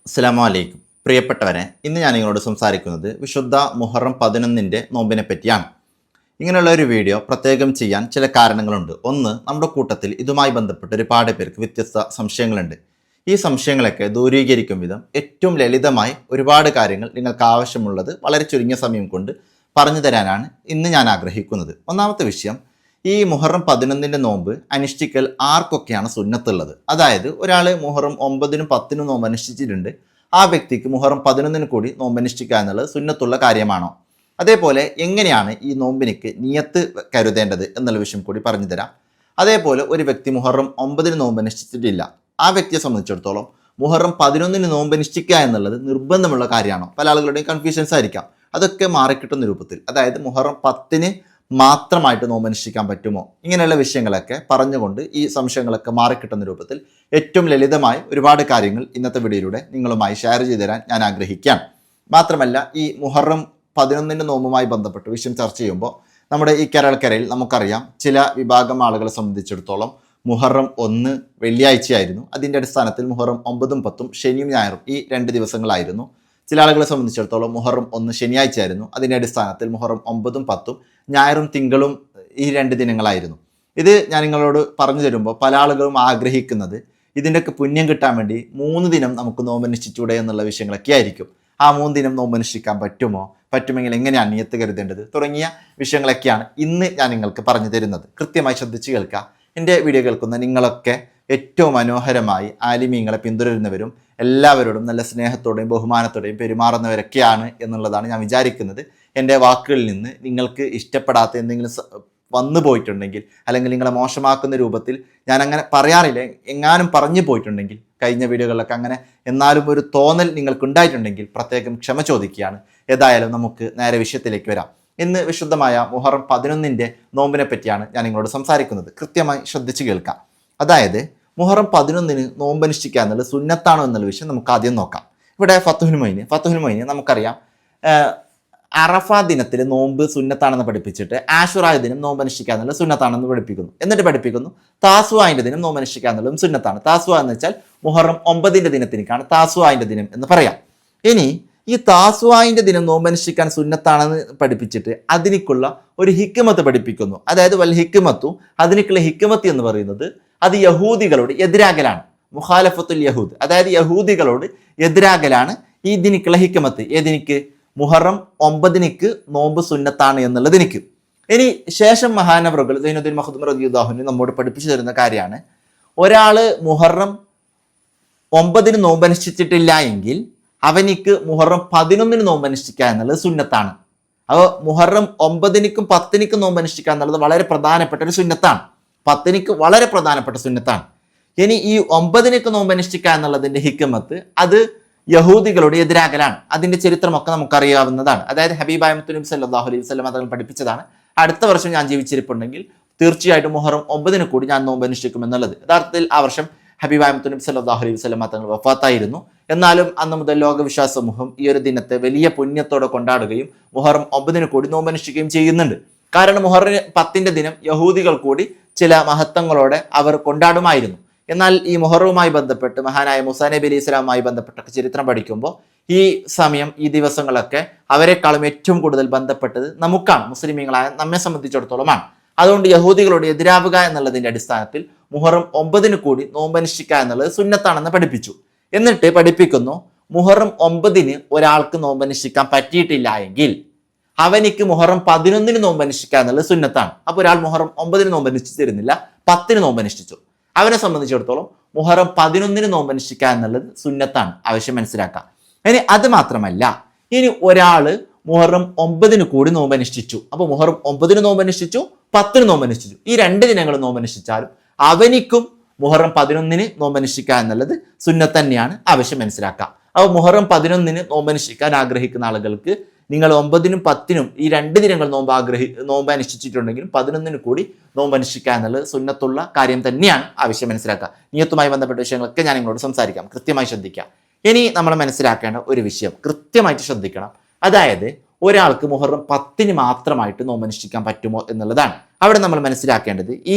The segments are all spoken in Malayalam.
അസ്സലാമു അലൈക്കും. പ്രിയപ്പെട്ടവരെ, ഇന്ന് ഞാൻ നിങ്ങളോട് സംസാരിക്കുന്നത് വിശുദ്ധ മുഹറം 11 നോമ്പിനെ പറ്റിയാണ്. ഇങ്ങനെയുള്ള ഒരു വീഡിയോ പ്രത്യേകം ചെയ്യാൻ ചില കാരണങ്ങളുണ്ട്. ഒന്ന്, നമ്മുടെ കൂട്ടത്തിൽ ഇതുമായി ബന്ധപ്പെട്ട് ഒരുപാട് പേർക്ക് വ്യത്യസ്ത സംശയങ്ങളുണ്ട്. ഈ സംശയങ്ങളൊക്കെ ദൂരീകരിക്കും വിധം ഏറ്റവും ലളിതമായി ഒരുപാട് കാര്യങ്ങൾ നിങ്ങൾക്ക് ആവശ്യമുള്ളത് വളരെ ചുരുങ്ങിയ സമയം കൊണ്ട് പറഞ്ഞു തരാനാണ് ഇന്ന് ഞാൻ ആഗ്രഹിക്കുന്നത്. ഒന്നാമത്തെ വിഷയം, ഈ മുഹറം 11 നോമ്പ് അനുഷ്ഠിക്കൽ ആർക്കൊക്കെയാണ് സുന്നത്തുള്ളത്. അതായത് ഒരാൾ മുഹറം 9-നും 10-നും നോമ്പ് അനുഷ്ഠിച്ചിട്ടുണ്ട്, ആ വ്യക്തിക്ക് മുഹറം 11 കൂടി നോമ്പ് അനുഷ്ഠിക്കുക എന്നുള്ളത് സുന്നത്തുള്ള കാര്യമാണോ? അതേപോലെ എങ്ങനെയാണ് ഈ നോമ്പിനിക്ക് നിയത്ത് കരുതേണ്ടത് എന്നുള്ള വിഷയം കൂടി പറഞ്ഞു തരാം. അതേപോലെ ഒരു വ്യക്തി മുഹറം 9-ന് നോമ്പ് അനുഷ്ഠിച്ചിട്ടില്ല, ആ വ്യക്തിയെ സംബന്ധിച്ചിടത്തോളം മുഹറം 11-ന് നോമ്പ് അനുഷ്ഠിക്കുക എന്നുള്ളത് നിർബന്ധമുള്ള കാര്യമാണോ? പല ആളുകളുടെയും കൺഫ്യൂഷൻസ് ആയിരിക്കാം. അതൊക്കെ മാറിക്കിട്ടുന്ന രൂപത്തിൽ, അതായത് മുഹറം 10-ന് മാത്രമായിട്ട് നോമ്പ് അനുഷ്ഠിക്കാൻ പറ്റുമോ, ഇങ്ങനെയുള്ള വിഷയങ്ങളൊക്കെ പറഞ്ഞുകൊണ്ട് ഈ സംശയങ്ങളൊക്കെ മാറിക്കിട്ടുന്ന രൂപത്തിൽ ഏറ്റവും ലളിതമായ ഒരുപാട് കാര്യങ്ങൾ ഇന്നത്തെ വീഡിയോയിലൂടെ നിങ്ങളുമായി ഷെയർ ചെയ്തു തരാൻ ഞാൻ ആഗ്രഹിക്കുകയാണ്. മാത്രമല്ല, ഈ മുഹറം 11 നോമ്പുമായി ബന്ധപ്പെട്ട് വിഷയം ചർച്ച ചെയ്യുമ്പോൾ നമ്മുടെ ഈ കേരളക്കരയിൽ നമുക്കറിയാം, ചില വിഭാഗം ആളുകളെ സംബന്ധിച്ചിടത്തോളം മുഹറം 1 വെള്ളിയാഴ്ചയായിരുന്നു. അതിൻ്റെ അടിസ്ഥാനത്തിൽ മുഹറം 9-ഉം 10-ഉം ശനിയും ഞായറും ഈ 2 ദിവസങ്ങളായിരുന്നു. ചില ആളുകളെ സംബന്ധിച്ചിടത്തോളം മുഹറം 1 ശനിയാഴ്ചയായിരുന്നു. അതിൻ്റെ അടിസ്ഥാനത്തിൽ മുഹറം 9-ഉം 10-ഉം ഞായറും തിങ്കളും ഈ 2 ദിനങ്ങളായിരുന്നു. ഇത് ഞാൻ നിങ്ങളോട് പറഞ്ഞു തരുമ്പോൾ പല ആളുകളും ആഗ്രഹിക്കുന്നത് ഇതിൻ്റെയൊക്കെ പുണ്യം കിട്ടാൻ വേണ്ടി 3 ദിനം നമുക്ക് നോമ്പ് അനുഷ്ഠിച്ചൂടെ എന്നുള്ള വിഷയങ്ങളൊക്കെ ആയിരിക്കും. ആ 3 ദിനം നോമ്പ് അനുഷ്ഠിക്കാൻ പറ്റുമോ, പറ്റുമെങ്കിൽ എങ്ങനെയാണ് നിയത്ത് കരുതേണ്ടത് തുടങ്ങിയ വിഷയങ്ങളൊക്കെയാണ് ഇന്ന് ഞാൻ നിങ്ങൾക്ക് പറഞ്ഞു തരുന്നത്. കൃത്യമായി ശ്രദ്ധിച്ച് കേൾക്കുക. എൻ്റെ വീഡിയോ കേൾക്കുന്ന നിങ്ങളൊക്കെ ഏറ്റവും മനോഹരമായി ആലിമീങ്ങളെ പിന്തുടരുന്നവരും എല്ലാവരോടും നല്ല സ്നേഹത്തോടെയും ബഹുമാനത്തോടെയും പെരുമാറുന്നവരൊക്കെയാണ് എന്നുള്ളതാണ് ഞാൻ വിചാരിക്കുന്നത്. എൻ്റെ വാക്കുകളിൽ നിന്ന് നിങ്ങൾക്ക് ഇഷ്ടപ്പെടാത്ത എന്തെങ്കിലും വന്നു പോയിട്ടുണ്ടെങ്കിൽ, അല്ലെങ്കിൽ നിങ്ങളെ മോശമാക്കുന്ന രൂപത്തിൽ ഞാൻ അങ്ങനെ പറയാറില്ല, എങ്ങാനും പറഞ്ഞു പോയിട്ടുണ്ടെങ്കിൽ കഴിഞ്ഞ വീഡിയോകളിലൊക്കെ അങ്ങനെ എന്നാലും ഒരു തോന്നൽ നിങ്ങൾക്കുണ്ടായിട്ടുണ്ടെങ്കിൽ പ്രത്യേകം ക്ഷമ ചോദിക്കുകയാണ്. ഏതായാലും നമുക്ക് നേരെ വിഷയത്തിലേക്ക് വരാം. ഇന്ന് വിശുദ്ധമായ മുഹറം 11 നോമ്പിനെ പറ്റിയാണ് ഞാൻ നിങ്ങളോട് സംസാരിക്കുന്നത്. കൃത്യമായി ശ്രദ്ധിച്ച് കേൾക്കാം. അതായത് മുഹറം 11 നോമ്പ് അനുഷ്ഠിക്കുക എന്നുള്ളത് സുന്നത്താണോ എന്നുള്ള വിഷയം നമുക്ക് ആദ്യം നോക്കാം. ഇവിടെ ഫത്തുഹുൽ മൊയ്ന് നമുക്കറിയാം, അറഫ ദിനത്തിൽ നോമ്പ് സുന്നത്താണെന്ന് പഠിപ്പിച്ചിട്ട് ആശുറായ ദിനം നോമ്പ് അനുഷ്ഠിക്കുക എന്നുള്ളത് സുന്നത്താണെന്ന് പഠിപ്പിക്കുന്നു. എന്നിട്ട് പഠിപ്പിക്കുന്നു താസുആന്റെ ദിനം നോമ്പ് അനുഷ്ഠിക്കുക എന്നുള്ളതും സുന്നത്താണ്. താസുആ എന്ന് വെച്ചാൽ മുഹറം 9 ദിനത്തിനേക്കാണ് താസുആന്റെ ദിനം എന്ന് പറയാം. ഇനി ഈ താസുആന്റെ ദിനം നോമ്പ് അനുഷ്ഠിക്കാൻ സുന്നത്താണെന്ന് പഠിപ്പിച്ചിട്ട് അതിനേക്കുള്ള ഒരു ഹിക്മത്ത് പഠിപ്പിക്കുന്നു. അതായത് വൽ ഹിക്മത്തു, അതിനേക്കുള്ള ഹിക്മത്ത് എന്ന് പറയുന്നത് അത് യഹൂദികളോട് എതിരാകലാണ്. മുഖാലഫത്തുൽ യഹൂദ്, അതായത് യഹൂദികളോട് എതിരാകലാണ് ഈ ദിനിക്കുള്ള ഹിക്മത്ത്. ഏതിനിക്ക്? മുഹറം 9 നോമ്പ് സുന്നത്താണ് എന്നുള്ളത് എനിക്ക്. ഇനി ശേഷം മഹാനവറുകൾ സൈനുദ്ദീൻ മഖ്ദൂം റളിയല്ലാഹു അൻഹു നമ്മോട് പഠിപ്പിച്ചു തരുന്ന കാര്യമാണ്, ഒരാള് മുഹറം 9 നോമ്പ് അനുഷ്ഠിച്ചിട്ടില്ല എങ്കിൽ അവനിക്ക് മുഹറം 11 നോമ്പ് അനുഷ്ഠിക്കുക എന്നുള്ളത് സുന്നത്താണ്. അപ്പോൾ മുഹറം 9-നും 10-നും നോമ്പ് അനുഷ്ഠിക്കുക എന്നുള്ളത് വളരെ പ്രധാനപ്പെട്ട ഒരു സുന്നത്താണ്. 10-ന് വളരെ പ്രധാനപ്പെട്ട സുന്നത്താണ്. ഇനി ഈ 9 നോമ്പ് അനുഷ്ഠിക്കുക എന്നുള്ളതിൻ്റെ ഹിക്മത്ത് അത് യഹൂദികളോട് എതിരാകലാണ്. അതിൻ്റെ ചരിത്രമൊക്കെ നമുക്കറിയാവുന്നതാണ്. അതായത് ഹബീബായ മുത്ത് നബി സല്ലല്ലാഹു അലൈഹി വസല്ലം തങ്ങൾ പഠിപ്പിച്ചതാണ്, അടുത്ത വർഷം ഞാൻ ജീവിച്ചിരിപ്പുണ്ടെങ്കിൽ തീർച്ചയായിട്ടും മുഹറം 9 കൂടി ഞാൻ നോമ്പ് അനുഷ്ഠിക്കും എന്നുള്ളത്. യഥാർത്ഥത്തിൽ ആ വർഷം ഹബീബായ മുത്ത് നബി സല്ലല്ലാഹു അലൈഹി വസല്ലം തങ്ങൾ വഫാത്തായിരുന്നു. എന്നാലും അന്ന് മുതൽ ലോകവിശ്വാസ സമൂഹം ഈ ഒരു ദിനത്തെ വലിയ പുണ്യത്തോടെ കൊണ്ടാടുകയും മുഹറം 9 കൂടി നോമ്പ് അനുഷ്ഠിക്കുകയും ചെയ്യുന്നുണ്ട്. കാരണം മുഹറം 10 ദിനം യഹൂദികൾ കൂടി ചില മഹത്വങ്ങളോടെ അവർ കൊണ്ടാടുമായിരുന്നു. എന്നാൽ ഈ മുഹറവുമായി ബന്ധപ്പെട്ട് മഹാനായ മൂസാ നബി അലൈഹി സ്വലാമുമായി ബന്ധപ്പെട്ട ചരിത്രം പഠിക്കുമ്പോൾ ഈ സമയം, ഈ ദിവസങ്ങളൊക്കെ അവരെക്കാളും ഏറ്റവും കൂടുതൽ ബന്ധപ്പെട്ടത് നമുക്കാണ്, മുസ്ലിമീങ്ങളായ നമ്മെ സംബന്ധിച്ചിടത്തോളമാണ്. അതുകൊണ്ട് യഹൂദികളോട് എതിരാവുക എന്നുള്ളതിൻ്റെ അടിസ്ഥാനത്തിൽ മുഹറം 9 കൂടി നോമ്പ് അനുഷ്ഠിക്കുക എന്നുള്ളത് സുന്നത്താണെന്ന് പഠിപ്പിച്ചു. എന്നിട്ട് പഠിപ്പിക്കുന്നു, മുഹറം 9 ഒരാൾക്ക് നോമ്പ് അനുഷ്ഠിക്കാൻ പറ്റിയിട്ടില്ല എങ്കിൽ അവനിക്ക് മുഹറം 11 നോമ്പ് അനുഷ്ഠിക്കുക എന്നുള്ളത് സുന്നത്താണ്. അപ്പോൾ ഒരാൾ മുഹറം 9 നോമ്പ് അനുഷ്ഠിച്ചിരുന്നില്ല, 10 നോമ്പ് അനുഷ്ഠിച്ചു, അവനെ സംബന്ധിച്ചിടത്തോളം മുഹറം 11 നോമ്പ് അനുഷ്ഠിക്കുക എന്നുള്ളത് സുന്നത്താണ്. ആവശ്യം മനസ്സിലാക്കാം. ഇനി അത് മാത്രമല്ല, ഇനി ഒരാള് മുഹറം 9 കൂടി നോമ്പ് അനുഷ്ഠിച്ചു, അപ്പോൾ മുഹറം 9 നോമ്പ് അനുഷ്ഠിച്ചു, 10 നോമ്പ് അനുഷ്ഠിച്ചു, ഈ 2 ദിനങ്ങൾ നോമ്പ് അനുഷ്ഠിച്ചാലും അവനിക്കും മുഹറം 11 നോമ്പ് അനുഷ്ഠിക്കുക എന്നുള്ളത് സുന്നത്ത് തന്നെയാണ്. ആവശ്യം മനസ്സിലാക്കാം. അപ്പോൾ മുഹറം 11 നോമ്പ് അനുഷ്ഠിക്കാൻ ആഗ്രഹിക്കുന്ന ആളുകൾക്ക് നിങ്ങൾ 9-നും 10-നും ഈ 2 ദിനങ്ങൾ നോമ്പ് അനുഷ്ഠിച്ചിട്ടുണ്ടെങ്കിലും 11 കൂടി നോമ്പ് അനുഷ്ഠിക്കുക എന്നുള്ളത് സുന്നത്തുള്ള കാര്യം തന്നെയാണ്. ആവശ്യം മനസ്സിലാക്കുക. നിയത്തുമായി ബന്ധപ്പെട്ട വിഷയങ്ങളൊക്കെ ഞാൻ നിങ്ങളോട് സംസാരിക്കാം, കൃത്യമായി ശ്രദ്ധിക്കാം. ഇനി നമ്മൾ മനസ്സിലാക്കേണ്ട ഒരു വിഷയം കൃത്യമായിട്ട് ശ്രദ്ധിക്കണം. അതായത് ഒരാൾക്ക് മുഹറം 10 മാത്രമായിട്ട് നോമ്പ് അനുഷ്ഠിക്കാൻ പറ്റുമോ എന്നുള്ളതാണ്. അവിടെ നമ്മൾ മനസ്സിലാക്കേണ്ടത്,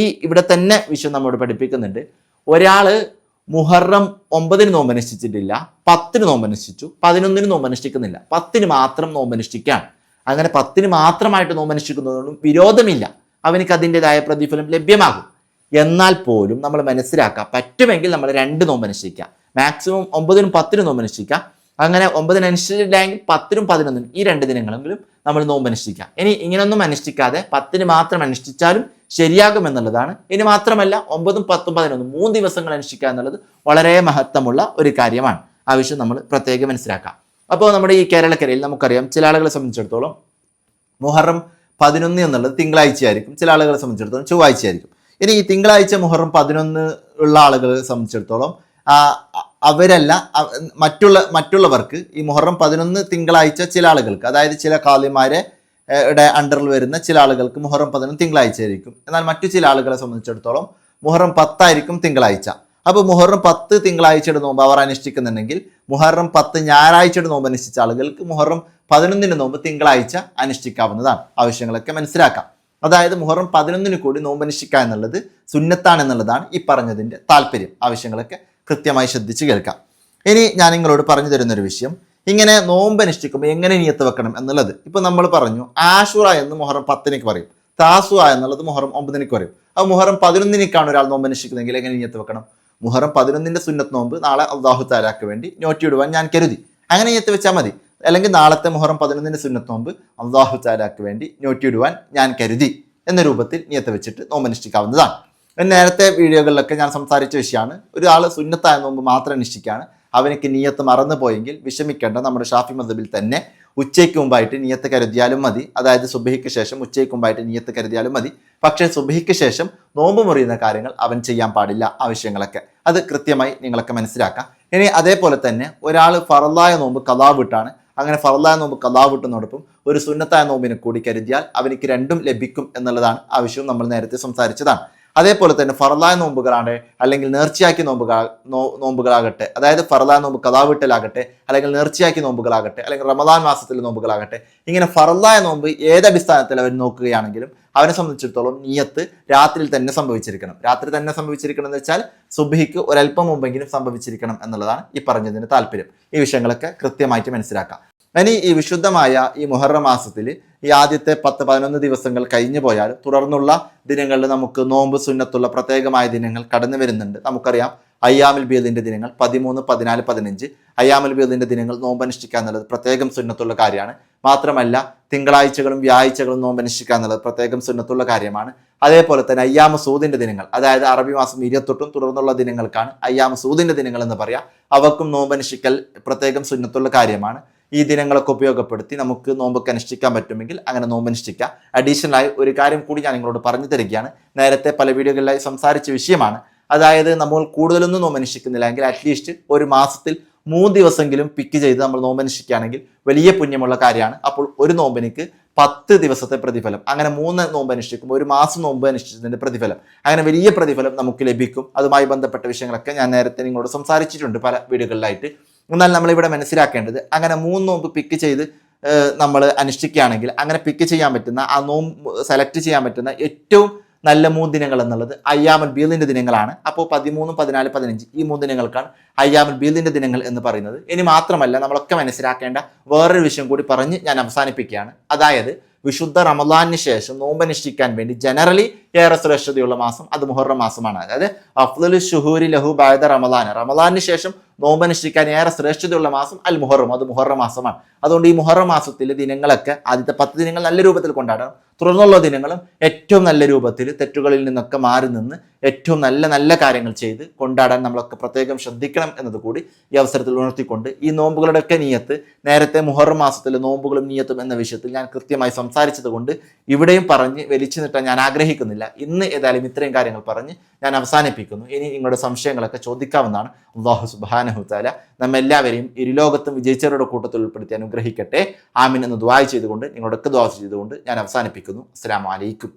ഇവിടെ തന്നെ വിഷയം നമ്മോട് പഠിപ്പിക്കുന്നുണ്ട്, ഒരാള് മുഹറം 9 നോമ്പനുഷ്ഠിച്ചിട്ടില്ല, 10 നോമ്പനുഷ്ഠിച്ചു, 11 നോമ്പനുഷ്ഠിക്കുന്നില്ല, 10 മാത്രം നോമ്പനുഷ്ഠിക്കുകയാണ്. അങ്ങനെ 10 മാത്രമായിട്ട് നോമ്പനുഷ്ഠിക്കുന്നതുകൊണ്ടും വിരോധമില്ല, അവനക്ക് അതിൻ്റെതായ പ്രതിഫലം ലഭ്യമാകും. എന്നാൽ പോലും നമ്മൾ മനസ്സിലാക്കുക, പറ്റുമെങ്കിൽ നമ്മൾ 2 നോമ്പനുഷ്ഠിക്കുക, മാക്സിമം 9-നും 10-നും നോമ്പനുഷ്ഠിക്കുക. അങ്ങനെ 9 അനുഷ്ഠിച്ചില്ലെങ്കിൽ 10-നും 11-നും ഈ 2 ദിനങ്ങളെങ്കിലും നമ്മൾ നോമ്പനുഷ്ഠിക്കുക. ഇനി ഇങ്ങനൊന്നും അനുഷ്ഠിക്കാതെ 10 മാത്രം അനുഷ്ഠിച്ചാലും ശരിയാകുമെന്നുള്ളതാണ്. ഇനി മാത്രമല്ല 9-ഉം 10-ഉം 11-ഉം 3 ദിവസങ്ങൾ അനുഷ്ഠിക്കുക എന്നുള്ളത് വളരെ മഹത്വമുള്ള ഒരു കാര്യമാണ്. ആ വിഷയം നമ്മൾ പ്രത്യേകം മനസ്സിലാക്കാം. അപ്പോൾ നമ്മുടെ ഈ കേരളക്കരയിൽ നമുക്കറിയാം, ചില ആളുകളെ സംബന്ധിച്ചിടത്തോളം മുഹറം 11 എന്നുള്ളത് തിങ്കളാഴ്ചയായിരിക്കും, ചില ആളുകളെ സംബന്ധിച്ചിടത്തോളം ചൊവ്വാഴ്ചയായിരിക്കും. ഇനി ഈ തിങ്കളാഴ്ച മുഹറം 11 ഉള്ള ആളുകളെ സംബന്ധിച്ചിടത്തോളം അവരല്ല, മറ്റുള്ളവർക്ക് ഈ മുഹറം 11 തിങ്കളാഴ്ച ചില ആളുകൾക്ക്, അതായത് ചില ഖാദിമാരെ അണ്ടറിൽ വരുന്ന ചില ആളുകൾക്ക് മുഹറം 11 തിങ്കളാഴ്ച ആയിരിക്കും. എന്നാൽ മറ്റു ചില ആളുകളെ സംബന്ധിച്ചിടത്തോളം മുഹറം 10 ആയിരിക്കും തിങ്കളാഴ്ച. അപ്പോൾ മുഹറം 10 തിങ്കളാഴ്ചയുടെ നോമ്പ് അവർ അനുഷ്ഠിക്കുന്നുണ്ടെങ്കിൽ മുഹറം 10 ഞായറാഴ്ചയുടെ നോമ്പ് അനുഷ്ഠിച്ച ആളുകൾക്ക് മുഹറം 11 നോമ്പ് തിങ്കളാഴ്ച അനുഷ്ഠിക്കാവുന്നതാണ്. ആവശ്യങ്ങളൊക്കെ മനസ്സിലാക്കാം. അതായത് മുഹറം 11 കൂടി നോമ്പ് അനുഷ്ഠിക്കുക എന്നുള്ളത് സുന്നത്താണെന്നുള്ളതാണ് ഈ പറഞ്ഞതിൻ്റെ താല്പര്യം. ആവശ്യങ്ങളൊക്കെ കൃത്യമായി ശ്രദ്ധിച്ച് കേൾക്കാം. ഇനി ഞാൻ നിങ്ങളോട് പറഞ്ഞു തരുന്നൊരു വിഷയം, ഇങ്ങനെ നോമ്പ് അനുഷ്ഠിക്കുമ്പോൾ എങ്ങനെ നിയത്ത് വെക്കണം എന്നുള്ളത്. ഇപ്പോൾ നമ്മൾ പറഞ്ഞു ആഷുറ എന്ന് മുഹറം 10 പറയും, താസുഅ എന്നുള്ളത് മുഹറം 9 പറയും. അപ്പോൾ മുഹറം 11 ഒരാൾ നോമ്പ് അനുഷ്ഠിക്കുന്നതെങ്കിൽ എങ്ങനെ നിയത്ത് വെക്കണം? മുഹറം 11 സുന്നത്ത് നോമ്പ് നാളെ അല്ലാഹു തആലക്ക് വേണ്ടി നോറ്റിയിടുവാൻ ഞാൻ കരുതി, അങ്ങനെ നിയത്ത് വെച്ചാൽ മതി. അല്ലെങ്കിൽ നാളത്തെ മുഹറം 11 സുന്നത്ത് നോമ്പ് അല്ലാഹു തആലക്ക് വേണ്ടി നോറ്റിയിടുവാൻ ഞാൻ കരുതി എന്ന രൂപത്തിൽ നിയത്ത് വെച്ചിട്ട് നോമ്പ് അനുഷ്ഠിക്കാവുന്നതാണ്. നേരത്തെ വീഡിയോകളിലൊക്കെ ഞാൻ സംസാരിച്ച വിഷയമാണ്, ഒരാൾ സുന്നത്തായ നോമ്പ് മാത്രം അനുഷ്ഠിക്കുകയാണ്, അവനക്ക് നിയത്ത് മറന്നു പോയെങ്കിൽ വിഷമിക്കേണ്ട. നമ്മുടെ ഷാഫി മദ്ഹബിൽ തന്നെ ഉച്ചയ്ക്ക് മുമ്പായിട്ട് നിയത്ത് കരുതിയാലും മതി, അതായത് സുബ്ഹിക്ക് ശേഷം ഉച്ചയ്ക്ക് മുമ്പായിട്ട് നിയത്ത് കരുതിയാലും മതി. പക്ഷേ സുബ്ഹിക്ക് ശേഷം നോമ്പ് മുറിയുന്ന കാര്യങ്ങൾ അവൻ ചെയ്യാൻ പാടില്ല. ആവശ്യങ്ങളൊക്കെ അത് കൃത്യമായി നിങ്ങളൊക്കെ മനസ്സിലാക്കാം. ഇനി അതേപോലെ തന്നെ ഒരാൾ ഫറലായ നോമ്പ് ഖളാ വിട്ടാണ്, അങ്ങനെ ഫറലായ നോമ്പ് ഖളാ വിട്ടുന്നതോടൊപ്പം ഒരു സുന്നത്തായ നോമ്പിനെ കൂടി കരുതിയാൽ അവനിക്ക് രണ്ടും ലഭിക്കും എന്നുള്ളതാണ് ആവശ്യം. നമ്മൾ നേരത്തെ സംസാരിച്ചതാണ്. അതേപോലെ തന്നെ ഫറലായ നോമ്പുകളാണ് അല്ലെങ്കിൽ നേർച്ചയാക്കിയ നോമ്പുകളാകട്ടെ, അതായത് ഫറലായ നോമ്പ് ഖളാ വിട്ടലാകട്ടെ, അല്ലെങ്കിൽ നേർച്ചയാക്കിയ നോമ്പുകളാകട്ടെ, അല്ലെങ്കിൽ റമദാൻ മാസത്തിലെ നോമ്പുകളാകട്ടെ, ഇങ്ങനെ ഫറലായ നോമ്പ് ഏതടിസ്ഥാനത്തിൽ അവർ നോക്കുകയാണെങ്കിലും അവനെ സംബന്ധിച്ചിടത്തോളം നിയത്ത് രാത്രിയിൽ തന്നെ സംഭവിച്ചിരിക്കണം. രാത്രി തന്നെ സംഭവിച്ചിരിക്കണം എന്ന് വെച്ചാൽ സുബ്ഹിക്ക് ഒരല്പം മുമ്പെങ്കിലും സംഭവിച്ചിരിക്കണം എന്നുള്ളതാണ് ഈ പറഞ്ഞതിന് താല്പര്യം. ഈ വിഷയങ്ങളൊക്കെ കൃത്യമായിട്ട് മനസ്സിലാക്കാം. ഇനി ഈ വിശുദ്ധമായ ഈ മുഹറം മാസത്തിൽ ഈ ആദ്യത്തെ 10-11 ദിവസങ്ങൾ കഴിഞ്ഞു പോയാൽ തുടർന്നുള്ള ദിനങ്ങളിൽ നമുക്ക് നോമ്പ് സുന്നത്തുള്ള പ്രത്യേകമായ ദിനങ്ങൾ കടന്നു വരുന്നുണ്ട്. നമുക്കറിയാം അയ്യാമുൽ ബീദിന്റെ ദിനങ്ങൾ 13, 14, 15 അയ്യാമുൽ ബീദിന്റെ ദിനങ്ങൾ നോമ്പ് അനുഷ്ഠിക്കുക എന്നുള്ളത് പ്രത്യേകം സുന്നത്തുള്ള കാര്യമാണ്. മാത്രമല്ല തിങ്കളാഴ്ചകളും വ്യാഴ്ചകളും നോമ്പ് അനുഷ്ഠിക്കുക എന്നുള്ളത് പ്രത്യേകം സുന്നത്തുള്ള കാര്യമാണ്. അതേപോലെ തന്നെ അയ്യാമു സൂദിന്റെ ദിനങ്ങൾ, അതായത് അറബി മാസം 28 തുടർന്നുള്ള ദിനങ്ങൾക്കാണ് അയ്യാമു സൂദിന്റെ ദിനങ്ങൾ എന്ന് പറയാം. അവക്കും നോമ്പ് അനുഷ്ഠിക്കൽ പ്രത്യേകം സുന്നത്തുള്ള കാര്യമാണ്. ഈ ദിനങ്ങളൊക്കെ ഉപയോഗപ്പെടുത്തി നമുക്ക് നോമ്പൊക്കെ അനുഷ്ഠിക്കാൻ പറ്റുമെങ്കിൽ അങ്ങനെ നോമ്പ് അനുഷ്ഠിക്കുക. അഡീഷണലായി ഒരു കാര്യം കൂടി ഞാൻ നിങ്ങളോട് പറഞ്ഞു തരികയാണ്, നേരത്തെ പല വീഡിയോകളിലായി സംസാരിച്ച വിഷയമാണ്. അതായത് നമ്മൾ കൂടുതലൊന്നും നോമ്പ് അനുഷ്ഠിക്കുന്നില്ല എങ്കിൽ അറ്റ്ലീസ്റ്റ് ഒരു മാസത്തിൽ 3 ദിവസമെങ്കിലും പിക്ക് ചെയ്ത് നമ്മൾ നോമ്പ് അനുഷ്ഠിക്കുകയാണെങ്കിൽ വലിയ പുണ്യമുള്ള കാര്യമാണ്. അപ്പോൾ ഒരു നോമ്പിനിക്ക് 10 ദിവസത്തെ പ്രതിഫലം, അങ്ങനെ 3 നോമ്പ് അനുഷ്ഠിക്കുമ്പോൾ ഒരു മാസം നോമ്പ് അനുഷ്ഠിച്ചതിൻ്റെ പ്രതിഫലം, അങ്ങനെ വലിയ പ്രതിഫലം നമുക്ക് ലഭിക്കും. അതുമായി ബന്ധപ്പെട്ട വിഷയങ്ങളൊക്കെ ഞാൻ നേരത്തെ നിങ്ങളോട് സംസാരിച്ചിട്ടുണ്ട് പല വീഡിയോകളിലായിട്ട്. എന്നാൽ നമ്മളിവിടെ മനസ്സിലാക്കേണ്ടത്, അങ്ങനെ 3 നോമ്പ് പിക്ക് ചെയ്ത് നമ്മൾ അനുഷ്ഠിക്കുകയാണെങ്കിൽ അങ്ങനെ പിക്ക് ചെയ്യാൻ പറ്റുന്ന ആ നോമ്പ് സെലക്ട് ചെയ്യാൻ പറ്റുന്ന ഏറ്റവും നല്ല 3 ദിനങ്ങൾ എന്നുള്ളത് അയ്യാമുൽ ബീദിന്റെ ദിനങ്ങളാണ്. അപ്പോൾ 13, 14, 15 ഈ 3 ദിനങ്ങൾക്കാണ് അയ്യാമുൽ ബീദിന്റെ ദിനങ്ങൾ എന്ന് പറയുന്നത്. ഇനി മാത്രമല്ല നമ്മളൊക്കെ മനസ്സിലാക്കേണ്ട വേറൊരു വിഷയം കൂടി പറഞ്ഞ് ഞാൻ അവസാനിപ്പിക്കുകയാണ്. അതായത് വിശുദ്ധ റമദാനിന് ശേഷം നോമ്പ് അനുഷ്ഠിക്കാൻ വേണ്ടി ജനറലി ഏറെ ശ്രേഷ്ഠതയുള്ള മാസം അത് മുഹറം മാസമാണ്. അതായത് അഫ്ളലു ശുഹൂരി ലഹു ബഅദ റമദാൻ, റമദാനിന് ശേഷം നോമ്പ് അനുഷ്ഠിക്കാൻ ഏറെ ശ്രേഷ്ഠതയുള്ള മാസം അൽ മുഹറം, അത് മുഹറം മാസമാണ്. അതുകൊണ്ട് ഈ മുഹറം മാസത്തിലെ ദിനങ്ങളൊക്കെ ആദ്യത്തെ 10 ദിനങ്ങൾ നല്ല രൂപത്തിൽ കൊണ്ടാടണം. തുടർന്നുള്ള ദിനങ്ങളും ഏറ്റവും നല്ല രൂപത്തിൽ തെറ്റുകളിൽ നിന്നൊക്കെ മാറി നിന്ന് ഏറ്റവും നല്ല നല്ല കാര്യങ്ങൾ ചെയ്ത് കൊണ്ടാടാൻ നമ്മളൊക്കെ പ്രത്യേകം ശ്രദ്ധിക്കണം എന്നതുകൂടി ഈ അവസരത്തിൽ ഉണർത്തിക്കൊണ്ട് ഈ നോമ്പുകളുടെയൊക്കെ നിയത്ത് നേരത്തെ മുഹറം മാസത്തിലെ നോമ്പുകളും നിയത്തും എന്ന വിഷയത്തിൽ ഞാൻ കൃത്യമായി സംസാരിച്ചത് കൊണ്ട് ഇവിടെയും പറഞ്ഞ് വലിച്ചു നീട്ടാൻ ഞാൻ ആഗ്രഹിക്കുന്നില്ല. ഇന്ന് ഏതായാലും ഇത്രയും കാര്യങ്ങൾ പറഞ്ഞ് ഞാൻ അവസാനിപ്പിക്കുന്നു. ഇനി നിങ്ങളുടെ സംശയങ്ങളൊക്കെ ചോദിക്കാവുന്നതാണ്. അല്ലാഹു സുബ്ഹാനഹു തആല നമ്മെല്ലാവരെയും ഇരുലോകത്തും വിജയിച്ചവരുടെ കൂട്ടത്തിൽ ഉൾപ്പെടുത്തി അനുഗ്രഹിക്കട്ടെ. ആമീൻ എന്ന് ദുആ ചെയ്തുകൊണ്ട് നിങ്ങളോടൊക്കെ ദുആ ചെയ്തുകൊണ്ട് ഞാൻ അവസാനിപ്പിക്കുന്നു. അസ്സലാമു അലൈക്കും.